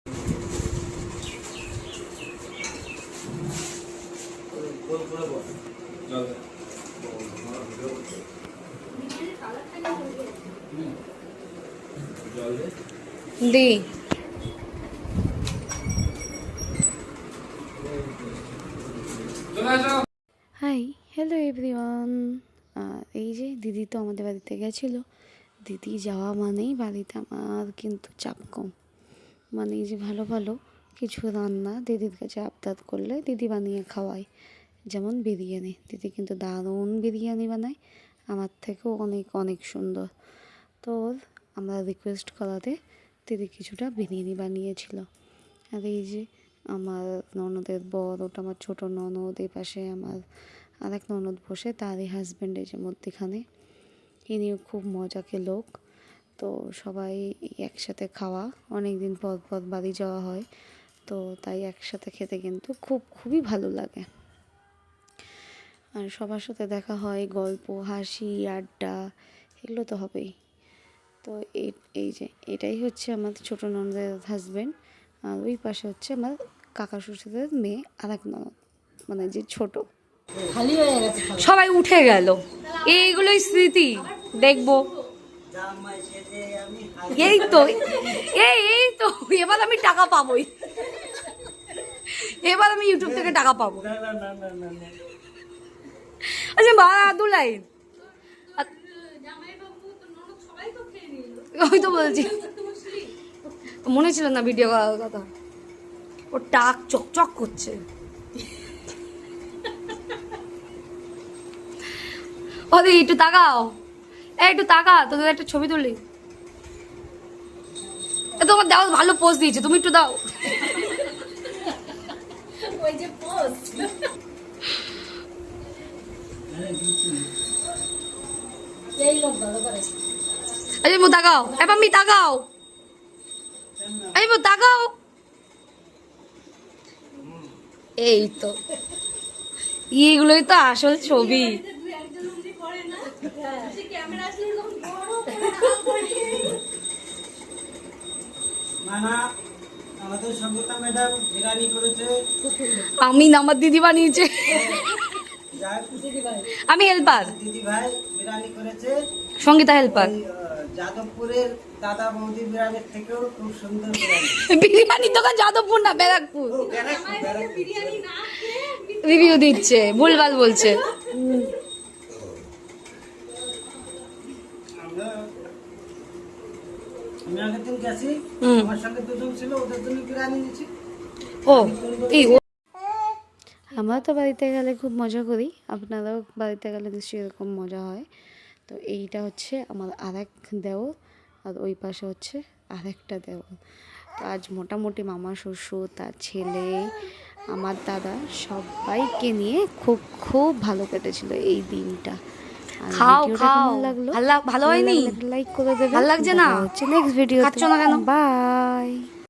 দি hi hello everyone. এই যে দিদি তো আমাদের বাড়িতে গেছিলো। দিদি যাওয়া মানেই বাড়িতে আমার কিন্তু চাপ কম। মানে এই যে ভালো ভালো কিছু রান্না দিদির কাছে আবদার করলে দিদি বানিয়ে খাওয়ায়। যেমন বিরিয়ানি, দিদি কিন্তু দারুণ বিরিয়ানি বানায়, আমার থেকেও অনেক অনেক সুন্দর। তো আমরা রিকোয়েস্ট করাতে দিদি কিছুটা বিরিয়ানি বানিয়েছিল। আর এই যে আমার ননদের বর, ওটা আমার ছোটো ননদ, এই পাশে আমার আরেক ননদ বসে, তারই হাজব্যান্ড এই যে মধ্যিখানে, ইনিও খুব মজাকে লোক। তো সবাই একসাথে খাওয়া, অনেক দিন পর পর বাড়ি যাওয়া হয়, তো তাই একসাথে খেতে কিন্তু খুবই ভালো লাগে। আর সবার সাথে দেখা হয়, গল্প, হাসি, আড্ডা, এগুলো তো হবেই। তো এই যে এটাই হচ্ছে আমার ছোটো ননদের হাজব্যান্ড। আর ওই পাশে হচ্ছে আমার কাকা শ্বশুরের মেয়ে, আর এক ননদ, মানে যে ছোট। খালি হয়ে গেছে, সবাই উঠে গেল, এইগুলোই স্মৃতি দেখবো। এই তো এই তো এবার আমি টাকা পাবোই, এবার আমি ইউটিউব থেকে টাকা পাবো। আচ্ছা মা দুলাই, ওই তো বলছি, মনে ছিল না ভিডিও করার কথা। ও টাক চকচক করছে। ওদের একটু তাকাও, একটু তাকা, তোদের একটা ছবি তুলি। তোমার দাও, ভালো পোজ দিয়েছে, তুমি একটু দাও। ওই যে পোজ এই লোক ভালো করেছে। আরে মো তাকাও, এবার আমি তাকাও, এই মো তাকাও। এই তো এইগুলোই তো আসল ছবি। আমি না, আমার দিদি বানিয়েছে, আমি হেল্পার, সঙ্গীতা হেল্পার। যাদবপুরের দাদা বৌদি বিরিয়ানির থেকেও খুব সুন্দর বিরিয়ানির দোকান যাদবপুর না, ব্যারাকপুর। রিভিউ দিচ্ছে, ভুলভাল বলছে। আমি আগের দিন গেছি, আমার সঙ্গে দুজন ছিল, ওদের জন্য বিরিয়ানি নিয়েছি। ও এই আমরা তো বাড়িতে গেলে খুব মজা করি, আপনারাও বাড়িতে গেলে নিশ্চয়ই এরকম মজা হয়। তো এইটা হচ্ছে আমার আরেক দেওর, আর ওই পাশে হচ্ছে আরেকটা দেওর। তো আজ মোটামুটি মামা শ্বশুর, তার ছেলে, আমার দাদা, সবাইকে নিয়ে খুব ভালো কেটেছিল এই দিনটা। খাও খাও, ভালো হয়নি? লাইক করে দেবে, ভালো লাগছে না? হচ্ছে নেক্সট ভিডিও, বাই।